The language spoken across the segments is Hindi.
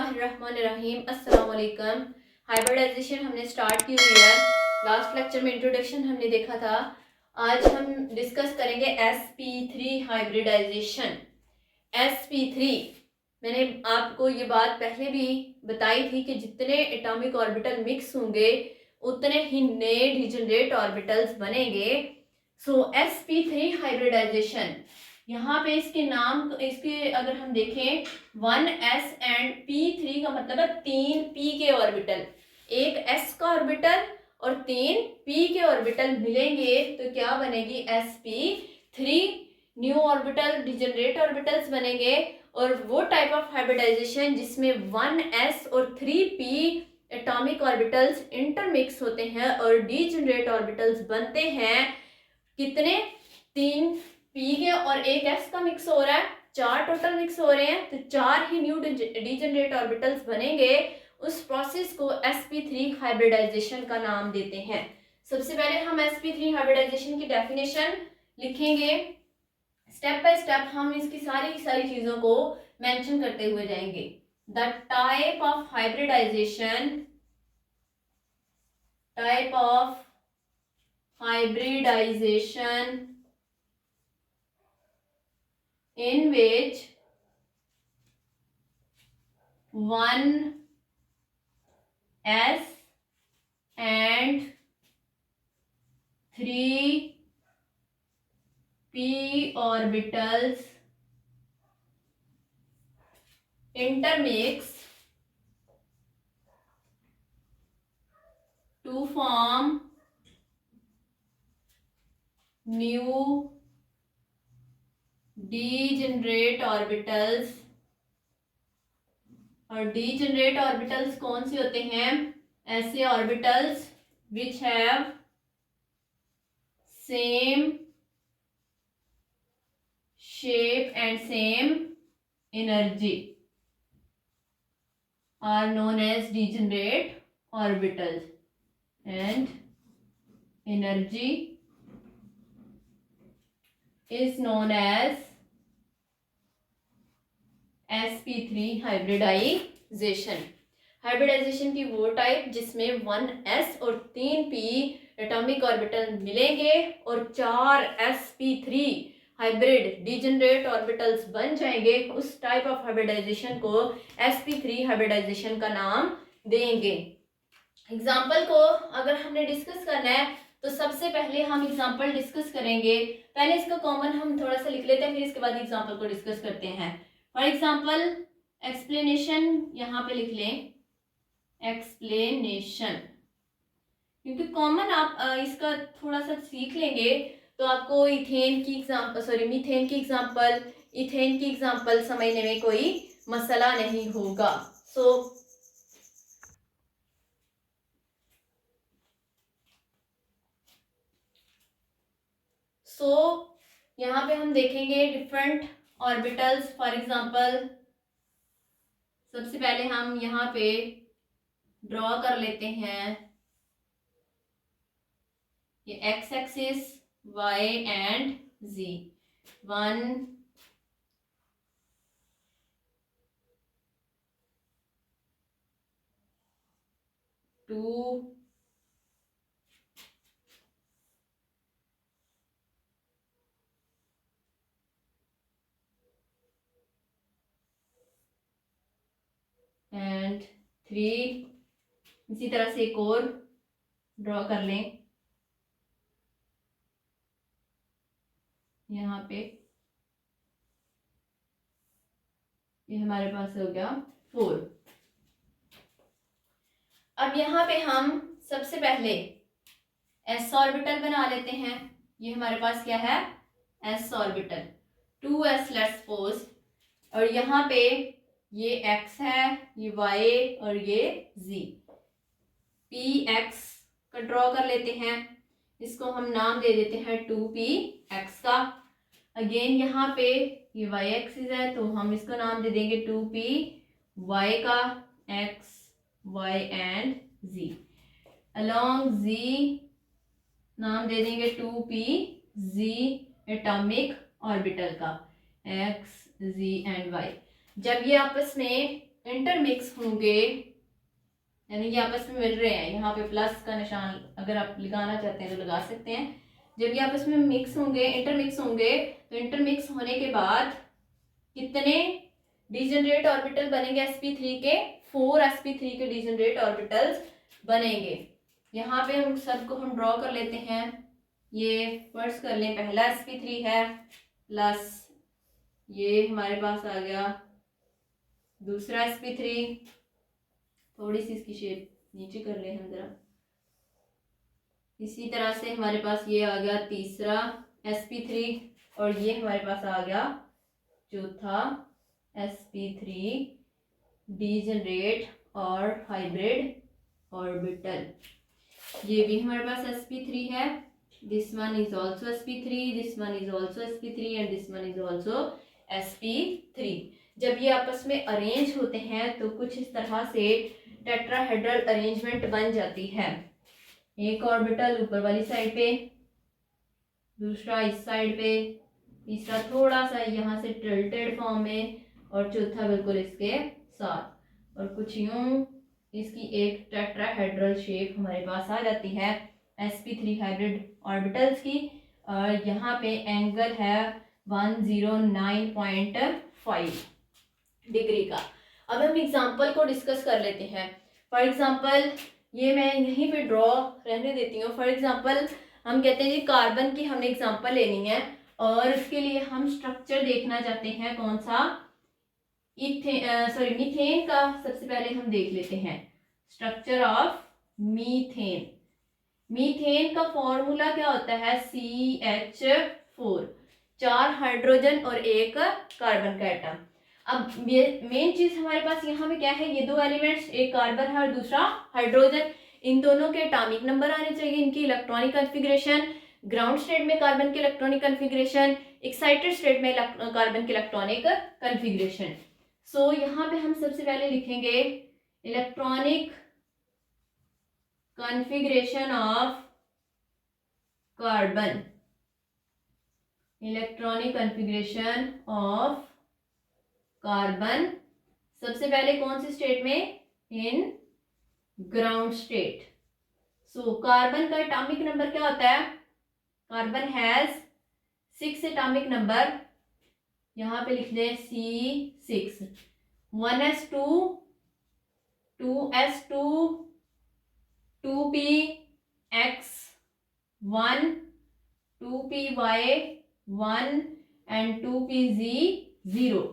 बिस्मिल्लाहिर्रहमानिर्रहीम। अस्सलाम वालेकुम। हाइब्रिडाइजेशन हमने स्टार्ट की हुई है। लास्ट लेक्चर में इंट्रोडक्शन हमने देखा था। आज हम डिस्कस करेंगे sp3 हाइब्रिडाइजेशन। sp3 मैंने आपको ये बात पहले भी बताई थी कि जितने एटॉमिक ऑर्बिटल मिक्स होंगे उतने ही नए डिजनरेट ऑर्बिटल्स बनेंगे। सो sp3 हाइब्रिडाइजेशन, यहाँ पे इसके नाम, इसके अगर हम देखें 1s एंड p3 का मतलब है 3 p के ऑर्बिटल, एक s का ऑर्बिटल और 3 p के ऑर्बिटल मिलेंगे तो क्या बनेगी sp3। New orbital degenerate orbitals बनेंगे और वो टाइप ऑफ हाइब्रिडाइजेशन जिसमें 1s और 3p एटॉमिक ऑर्बिटल्स इंटरमिक्स होते हैं और डिजनरेट ऑर्बिटल्स बनते हैं। कितने? 3 p के और एक s का मिक्स हो रहा है, 4 टोटल मिक्स हो रहे हैं तो 4 ही न्यू डिजनरेट ऑर्बिटल्स बनेंगे। उस प्रोसेस को sp3 हाइब्रिडाइजेशन का नाम देते हैं। सबसे पहले हम sp3 हाइब्रिडाइजेशन की डेफिनेशन लिखेंगे। स्टेप बाय स्टेप हम इसकी सारी चीजों को मेंशन करते हुए जाएंगे। The type of hybridization in which 1s and 3p orbitals intermix to form new degenerate orbitals। और degenerate orbitals कौन से होते हैं? ऐसे orbitals which have same shape and same energy are known as degenerate orbitals, and energy is known as sp3 hybridization. Hybridization की वो टाइप जिसमें 1s और 3p एटॉमिक ऑर्बिटल मिलेंगे और 4 sp3 हाइब्रिड डिजनरेट ऑर्बिटल्स बन जाएंगे। उस टाइप ऑफ हाइब्रिडाइजेशन को sp3 हाइब्रिडाइजेशन का नाम देंगे। एग्जाम्पल को अगर हमने डिस्कस करना है तो सबसे पहले हम एग्जाम्पल डिस्कस करेंगे। पहले इसका कॉमन हम थोड़ा सा लिख लेते हैं, फिर इसके बाद एग्जाम्पल को डिस्कस करते हैं। फॉर एग्जाम्पल एक्सप्लेनेशन यहाँ पे लिख लें, एक्सप्लेनेशन, क्योंकि कॉमन आप इसका थोड़ा सा सीख लेंगे तो आपको मीथेन की एग्जाम्पल, इथेन की एग्जाम्पल समझने में कोई मसला नहीं होगा। सो यहाँ पे हम देखेंगे डिफरेंट ऑर्बिटल्स। फॉर एग्जांपल सबसे पहले हम यहाँ पे ड्रॉ कर लेते हैं ये X axis, Y and Z. 1 2 and 3। इसी तरह से एक और ड्रॉ कर लें यहाँ पे, ये हमारे पास हो गया 4। अब यहाँ पे हम सबसे पहले s ऑर्बिटल बना लेते हैं। ये हमारे पास क्या है? s orbital, 2s let's suppose. और यहाँ पे ये x है, ये y और ये z। px का ड्रॉ कर लेते हैं, इसको हम नाम दे देते हैं 2px का। अगेन यहाँ पे ये y एक्सिस है तो हम इसको नाम दे देंगे 2py का, x y and z। Along z नाम दे देंगे 2pz एटॉमिक ऑर्बिटल का, x z एंड y। जब ये आपस में इंटरमिक्स होंगे, यानी ये आपस में मिल रहे हैं, यहाँ पे प्लस का निशान अगर आप लगाना चाहते हैं तो लगा सकते हैं। जब ये आपस में मिक्स होंगे, इंटरमिक्स होंगे, तो इंटरमिक्स होने के बाद कितने डिजनरेट ऑर्बिटल बनेंगे sp3 के? 4 sp3 के डिजनरेट ऑर्बिटल्स बनेंगे। यहाँ पे हम सबको हम ड्रॉ कर लेते हैं। ये फर्स्ट कर लें, पहला sp3 है, प्लस ये हमारे पास आ गया दूसरा sp3, थोड़ी सी इसकी शेप नीचे कर लें हम जरा। इसी तरह से हमारे पास ये आ गया तीसरा sp3, और ये हमारे पास आ गया चौथा sp3 डीजनरेट और हाइब्रिड ऑर्बिटल। ये भी हमारे पास sp3 है, this one is also sp3, this one is also sp3 and this one is also sp3। जब ये आपस में अरेंज होते हैं तो कुछ इस तरह से टेट्राहेड्रल अरेंजमेंट बन जाती है। एक ऑर्बिटल ऊपर वाली साइड पे, दूसरा इस साइड पे, तीसरा थोड़ा सा यहाँ से टिल्टेड फॉर्म में, और चौथा बिल्कुल इसके साथ, और कुछ यूं इसकी एक टेट्राहेड्रल शेप हमारे पास आ जाती है sp3 हाइब्रिड ऑर्बिटल्स की। और यहाँ पे एंगल है 109.5 डिग्री का। अब हम एग्जांपल को डिस्कस कर लेते हैं। फॉर एग्जांपल ये मैं यहीं पे ड्रॉ रहने देती हूँ। फॉर एग्जांपल हम कहते हैं जी कार्बन की हमने एग्जांपल लेनी है, और इसके लिए हम स्ट्रक्चर देखना चाहते हैं कौन सा, मीथेन का सबसे पहले हम देख लेते हैं। Structure of methane. मीथेन का फॉर्मूला क्या होता है? CH4, 4 हाइड्रोजन और 1 कार्बन का एटम। अब मेन चीज हमारे पास यहाँ पे क्या है? ये दो एलिमेंट्स, एक कार्बन है और दूसरा हाइड्रोजन। इन दोनों के एटॉमिक नंबर आने चाहिए, इनकी इलेक्ट्रॉनिक कॉन्फ़िगरेशन, ग्राउंड स्टेट में कार्बन के इलेक्ट्रॉनिक कॉन्फ़िगरेशन, एक्साइटेड स्टेट में कार्बन के इलेक्ट्रॉनिक कॉन्फ़िगरेशन। सो यहाँ पे हम सबसे पहले लिखेंगे electronic configuration of carbon, electronic configuration of carbon. सबसे पहले कौन सी स्टेट में? In ground state. So carbon का एटॉमिक नंबर क्या होता है? कार्बन हैज 6 एटॉमिक नंबर, यहाँ पे लिख दें C6, 1s2, 2s2, 2px1, 2py1 and 2pz0।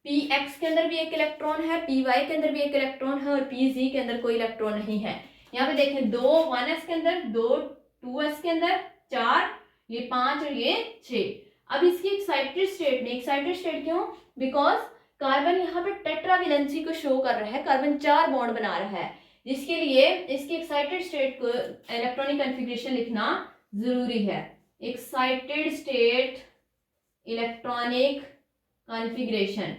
px के अंदर भी एक इलेक्ट्रॉन है, py के अंदर भी एक इलेक्ट्रॉन है, और pz के अंदर कोई इलेक्ट्रॉन नहीं है। यहाँ पे देखें, 2 1s के अंदर, 2 2s के अंदर, 4, ये 5 और ये 6। अब इसकी एक्साइटेड स्टेट में, एक्साइटेड स्टेट क्यों? बिकॉज कार्बन यहाँ पे टेट्रावेलेंसी को शो कर रहा है, कार्बन 4 बॉन्ड बना रहा है, जिसके लिए इसकी एक्साइटेड स्टेट को इलेक्ट्रॉनिक कॉन्फ़िगरेशन लिखना जरूरी है। एक्साइटेड स्टेट इलेक्ट्रॉनिक कॉन्फ़िगरेशन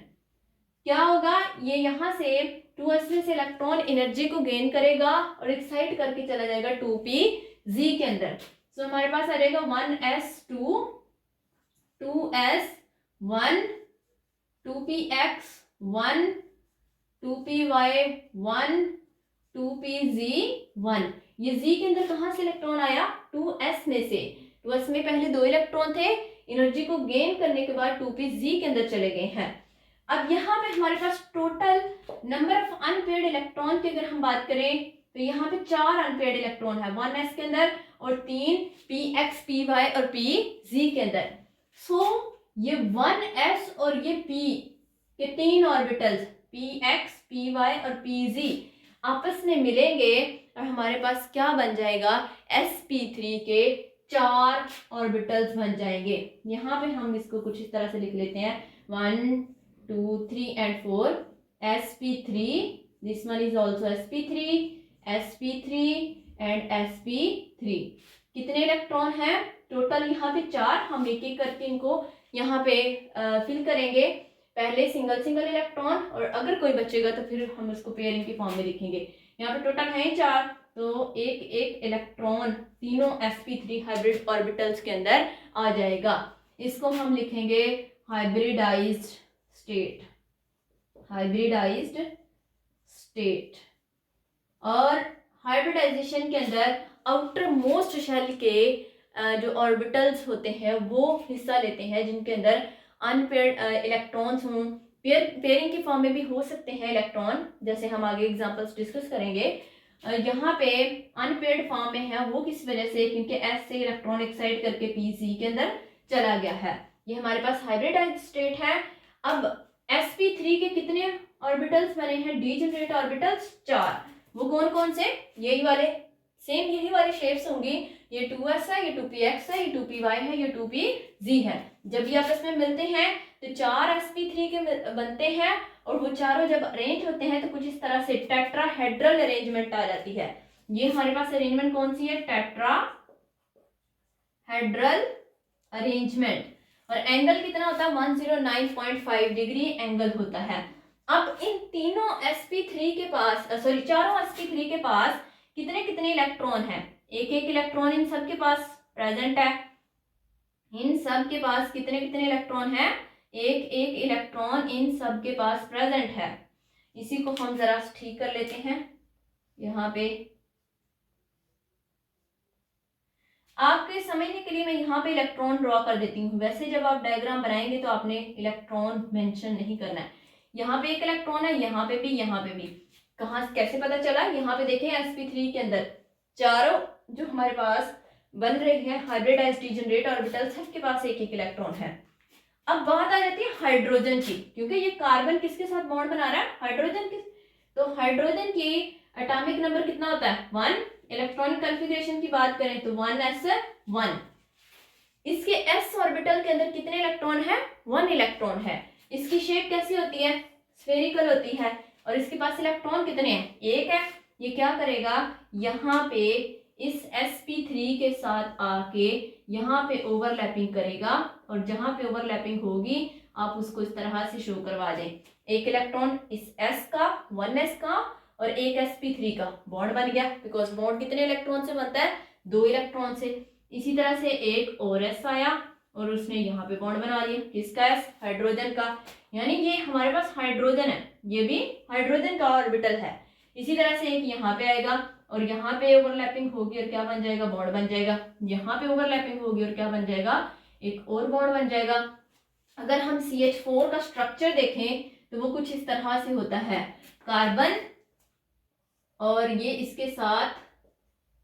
क्या होगा? ये यहाँ से 2s में से इलेक्ट्रॉन एनर्जी को गेन करेगा और एक्साइट करके चला जाएगा 2pz के अंदर। सो हमारे पास आ जाएगा 1s2, 2s1, 2px1, 2py1, 2pz1। ये z के अंदर कहाँ से इलेक्ट्रॉन आया? 2s में से। 2s में पहले 2 इलेक्ट्रॉन थे, एनर्जी को गेन करने के बाद 2pz के अंदर चले गए हैं। अब यहाँ पे हमारे पास total number of unpaired electron की अगर हम बात करें तो यहाँ पे 4 अनपेयर्ड इलेक्ट्रॉन है 1s के अंदर, और 3 px, py और pz के अंदर। सो ये 1s और ये p के 3 ऑर्बिटल्स px, py और pz आपस में मिलेंगे और हमारे पास क्या बन जाएगा? sp3 के 4 ऑर्बिटल्स बन जाएंगे। यहाँ पे हम इसको कुछ इस तरह से लिख लेते हैं, 1 2 3 and 4, sp3, this one is also sp3, sp3 and sp3। कितने इलेक्ट्रॉन हैं टोटल? यहाँ पे 4। हम एक एक करके इनको यहाँ पे फिल करेंगे। पहले सिंगल सिंगल इलेक्ट्रॉन, और अगर कोई बचेगा तो फिर हम उसको पेयरिंग के फॉर्म में लिखेंगे। यहाँ पे टोटल है 4, तो एक एक इलेक्ट्रॉन तीनों sp3 हाइब्रिड ऑर्बिटल्स के अंदर आ जाएगा। इसको हम लिखेंगे हाइब्रिडाइज्ड स्टेट, हाइब्रिडाइज्ड स्टेट। और हाइब्रिडाइजेशन के अंदर आउटर मोस्ट शेल के जो ऑर्बिटल्स होते हैं वो हिस्सा लेते हैं, जिनके अंदर अनपेयर्ड इलेक्ट्रॉन्स हों। पेयरिंग की फॉर्म में भी हो सकते हैं इलेक्ट्रॉन, जैसे हम आगे एग्जांपल्स डिस्कस करेंगे। यहाँ पे अनपेयर्ड फॉर्म में है वो किस वजह से, क्योंकि एस से इलेक्ट्रॉन एक्साइट करके पी सी के अंदर चला गया है। ये हमारे पास हाइब्रिडाइज्ड स्टेट है। अब sp3 के कितने ऑर्बिटल्स बने हैं, डीजेनरेट ऑर्बिटल्स 4। वो कौन कौन से, यही वाले, सेम यही वाले शेप्स होंगी। ये 2s है, ये 2px है, ये 2py है, ये 2pz है। जब ये आपस में मिलते हैं तो 4 sp3 के बनते हैं, और वो चारों जब अरेंज होते हैं तो कुछ इस तरह से टेट्राहेड्रल अरेंजमेंट आ जाती है। ये हमारे पास अरेंजमेंट कौन सी है, टेट्राहेड्रल अरेंजमेंट। और एंगल कितना होता है, 109.5 डिग्री एंगल होता है। अब इन तीनों sp3 के पास चारों sp3 के पास कितने कितने इलेक्ट्रॉन हैं, एक एक इलेक्ट्रॉन इन सब के पास प्रेजेंट है। इन सब के पास कितने कितने इलेक्ट्रॉन हैं, एक एक इलेक्ट्रॉन इन सब के पास प्रेजेंट है। इसी को हम जरा ठीक कर लेते हैं। यहाँ पे आपके समझने के लिए मैं यहाँ पे इलेक्ट्रॉन ड्रॉ कर देती हूँ। वैसे जब आप डायग्राम बनाएंगे तो आपने इलेक्ट्रॉन मेंशन नहीं करना है। यहाँ पे एक इलेक्ट्रॉन है, यहाँ पे भी, यहाँ पे भी। कहाँ कैसे पता चला, यहाँ पे देखें sp3 के अंदर चारों जो हमारे पास बन रहे हैं हाइब्रिडाइज्ड डीजेनरेट ऑर्बिटल, सबके पास एक एक इलेक्ट्रॉन है। अब बात आ जाती है हाइड्रोजन की, क्योंकि ये कार्बन किसके साथ बॉन्ड बना रहा है, हाइड्रोजन के। तो हाइड्रोजन की एटॉमिक नंबर कितना होता है, 1। इलेक्ट्रॉनिक कॉन्फ़िगरेशन की बात करें तो 1s1। इसके s ऑर्बिटल के अंदर कितने इलेक्ट्रॉन है, 1 इलेक्ट्रॉन है। इसकी शेप कैसी होती है, स्फेरिकल होती है। और इसके पास इलेक्ट्रॉन कितने हैं, 1 है। ये क्या करेगा, यहाँ पे इस sp3 के साथ आके यहाँ पे ओवरलैपिंग करेगा, और जहां पे ओवरलैपिंग होगी आप उसको इस तरह से शो करवा दें। एक इलेक्ट्रॉन इस s का, 1s का, और एक sp3 का बॉन्ड बन गया, बिकॉज बॉन्ड कितने इलेक्ट्रॉन से बनता है, 2 इलेक्ट्रॉन से। इसी तरह से एक और s आया और उसने यहाँ पे बॉन्ड बना दिया, किसका s, हाइड्रोजन का। यानी ये हमारे पास हाइड्रोजन है, ये भी हाइड्रोजन का ऑर्बिटल है। इसी तरह से एक यहाँ पे आएगा और यहाँ पे ओवरलैपिंग होगी और क्या बन जाएगा, बॉन्ड बन जाएगा। यहाँ पे ओवरलैपिंग होगी और क्या बन जाएगा, एक और बॉन्ड बन जाएगा। अगर हम CH4 का स्ट्रक्चर देखें तो वो कुछ इस तरह से होता है, कार्बन और ये इसके साथ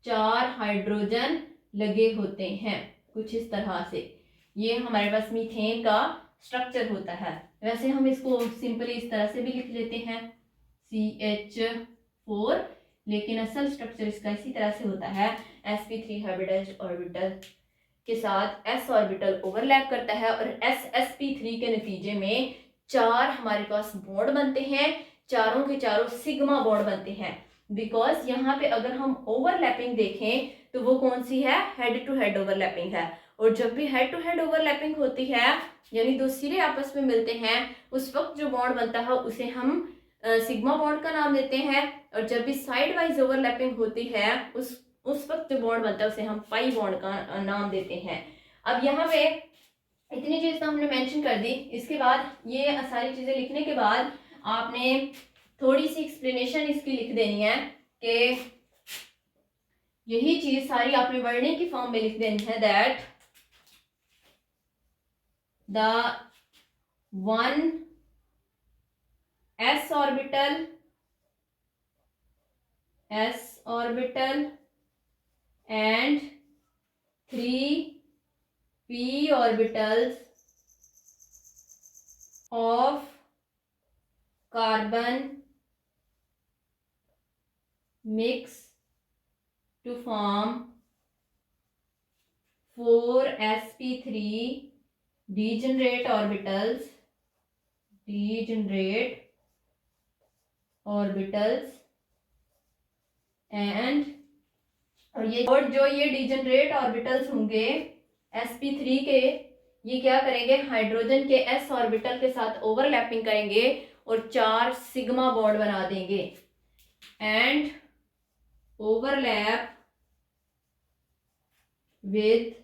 4 हाइड्रोजन लगे होते हैं, कुछ इस तरह से। ये हमारे पास मीथेन का स्ट्रक्चर होता है। वैसे हम इसको सिंपली इस तरह से भी लिख लेते हैं, CH4, लेकिन असल स्ट्रक्चर इसका इसी तरह से होता है। sp3 हाइब्रिडाइज्ड ऑर्बिटल के साथ s ऑर्बिटल ओवरलैप करता है और sp3 के नतीजे में 4 हमारे पास बॉन्ड बनते हैं, चारों के चारों सिग्मा बॉन्ड बनते हैं। बिकॉज यहाँ पे अगर हम ओवरलैपिंग देखें तो वो कौन सी है, हेड टू हेड ओवरलैपिंग है। और जब भी हेड टू हेड ओवरलैपिंग होती है, यानी दो सिरे आपस में मिलते हैं, उस वक्त जो बॉन्ड बनता है उसे हम सिग्मा बॉन्ड का नाम देते हैं। और जब भी साइड वाइज ओवरलैपिंग होती है उस वक्त जो बॉन्ड बनता है उसे हम पाई बॉन्ड का नाम देते हैं। अब यहाँ पे इतनी चीज तो हमने मेंशन कर दी। इसके बाद ये सारी चीजें लिखने के बाद आपने थोड़ी सी एक्सप्लेनेशन इसकी लिख देनी है कि यही चीज सारी आपने वर्णिक की फॉर्म में लिख देनी है, that the 1 s orbital and 3 p orbitals of carbon mix to form 4 sp3 degenerate orbitals and और ये डिजेनरेट ऑर्बिटल्स होंगे sp3 के, ये क्या करेंगे, हाइड्रोजन के s ऑर्बिटल के साथ ओवरलैपिंग करेंगे और 4 सिग्मा बॉन्ड बना देंगे and overlap with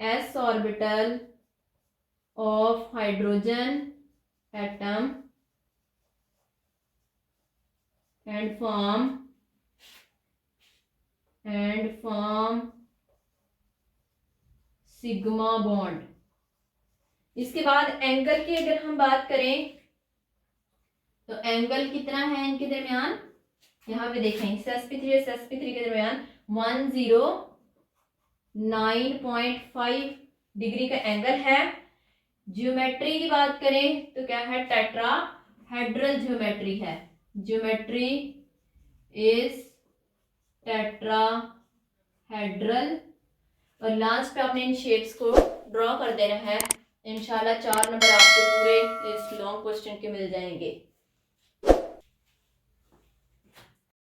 s orbital of hydrogen atom and form sigma bond. इसके बाद एंगल की अगर हम बात करें तो एंगल कितना है इनके दरमियान, यहाँ पे देखें sp3 और sp3 के दरमियान 109.5 डिग्री का एंगल है। ज्योमेट्री की बात करें तो क्या है, टेट्राहेड्रल ज्योमेट्री है। Geometry is tetrahedral. और लास्ट पे आपने इन शेप्स को ड्रॉ कर देना है। इंशाल्लाह 4 नंबर आपको पूरे इस लॉन्ग क्वेश्चन के मिल जाएंगे।